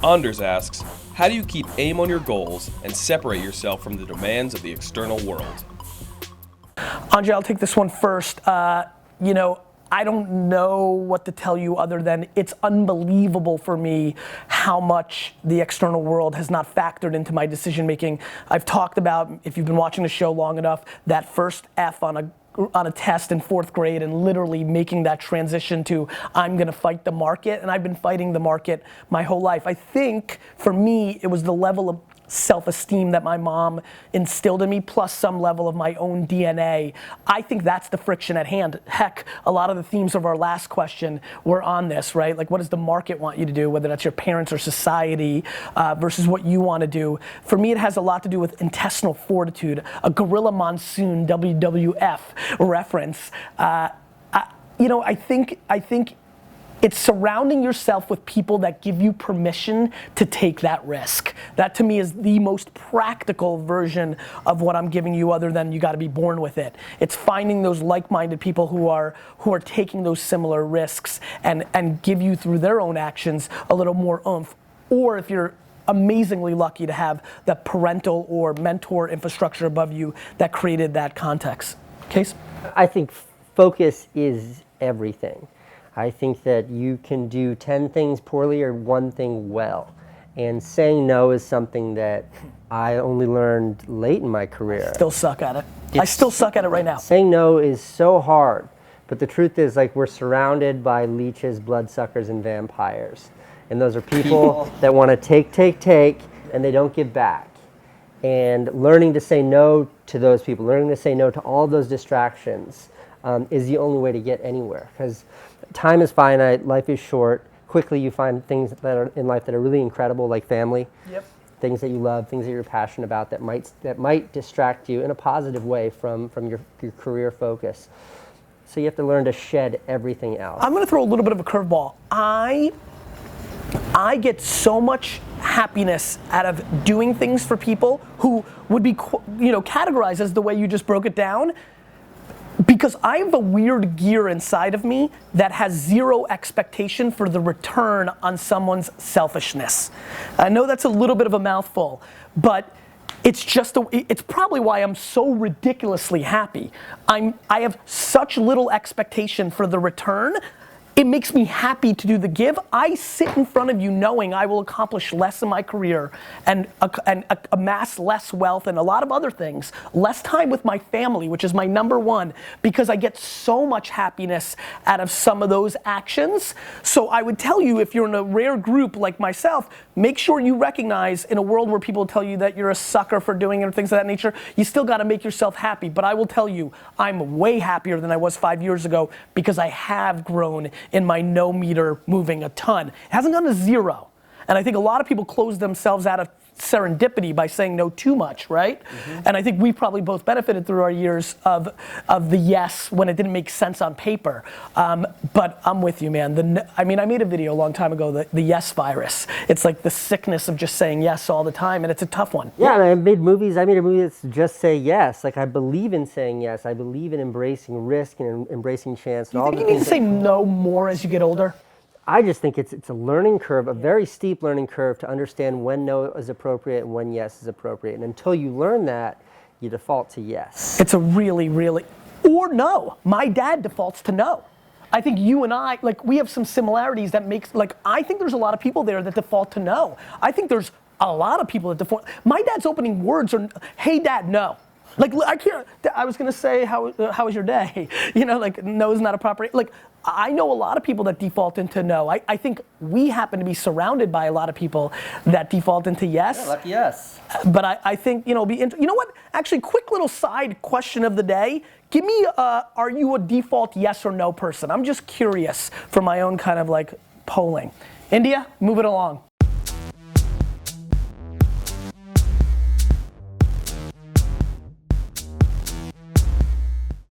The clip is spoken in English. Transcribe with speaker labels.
Speaker 1: Anders asks, how do you keep aim on your goals and separate yourself from the demands of the external world?
Speaker 2: Andre, I'll take this one first. I don't know what to tell you other than it's unbelievable for me how much the external world has not factored into my decision making. I've talked about, if you've been watching the show long enough, that first F on a test in 4th grade and literally making that transition to I'm gonna fight the market, and I've been fighting the market my whole life. I think for me it was the level of self-esteem that my mom instilled in me, plus some level of my own DNA. I think that's the friction at hand. Heck, a lot of the themes of our last question were on this, right? Like, what does the market want you to do, whether that's your parents or society, versus what you want to do. For me, it has a lot to do with intestinal fortitude, a gorilla monsoon WWF reference. I think it's surrounding yourself with people that give you permission to take that risk. That to me is the most practical version of what I'm giving you, other than you gotta be born with it. It's finding those like-minded people who are taking those similar risks and give you, through their own actions, a little more oomph. Or if you're amazingly lucky to have the parental or mentor infrastructure above you that created that context. Case?
Speaker 3: I think focus is everything. I think that you can do 10 things poorly or one thing well. And saying no is something that I only learned late in my career.
Speaker 2: Still suck at it. I still suck at it right now.
Speaker 3: Saying no is so hard. But the truth is, like, we're surrounded by leeches, bloodsuckers, and vampires. And those are people that want to take, and they don't give back. And learning to say no to those people, learning to say no to all those distractions is the only way to get anywhere. Because time is finite, life is short. Quickly you find things that are in life that are really incredible, like family. Yep. Things that you love, things that you're passionate about that might distract you in a positive way from your career focus. So you have to learn to shed everything else.
Speaker 2: I'm gonna throw a little bit of a curveball. I get so much happiness out of doing things for people who would be, categorized as the way you just broke it down, because I have a weird gear inside of me that has zero expectation for the return on someone's selfishness. I know that's a little bit of a mouthful, but it's probably why I'm so ridiculously happy. I have such little expectation for the return. It makes me happy to do the give. I sit in front of you knowing I will accomplish less in my career and amass less wealth and a lot of other things, less time with my family, which is my number one, because I get so much happiness out of some of those actions. So I would tell you, if you're in a rare group like myself, make sure you recognize, in a world where people tell you that you're a sucker for doing it or things of that nature, you still gotta make yourself happy. But I will tell you, I'm way happier than I was 5 years ago, because I have grown in my no meter moving a ton. It hasn't gone to zero. And I think a lot of people close themselves out of serendipity by saying no too much, right? Mm-hmm. And I think we probably both benefited through our years of the yes when it didn't make sense on paper. But I'm with you, man. I made a video a long time ago, the yes virus. It's like the sickness of just saying yes all the time, and it's a tough one.
Speaker 3: Yeah, and I made a movie that's just say yes. Like, I believe in saying yes. I believe in embracing risk and embracing chance.
Speaker 2: You think you need to say no more as you get older?
Speaker 3: I just think it's a learning curve, a very steep learning curve, to understand when no is appropriate and when yes is appropriate. And until you learn that, you default to yes.
Speaker 2: It's a really, or no. My dad defaults to no. I think you and I, we have some similarities that makes, I think there's a lot of people there that default to no. I think there's a lot of people that default. My dad's opening words are, hey dad, no. I can't, I was gonna say, how was your day? No is not a proper, I know a lot of people that default into no. I think we happen to be surrounded by a lot of people that default into yes.
Speaker 3: Yeah, lucky yes.
Speaker 2: But I think, you know what? Actually, quick little side question of the day. Give me, are you a default yes or no person? I'm just curious for my own kind of polling. India, move it along.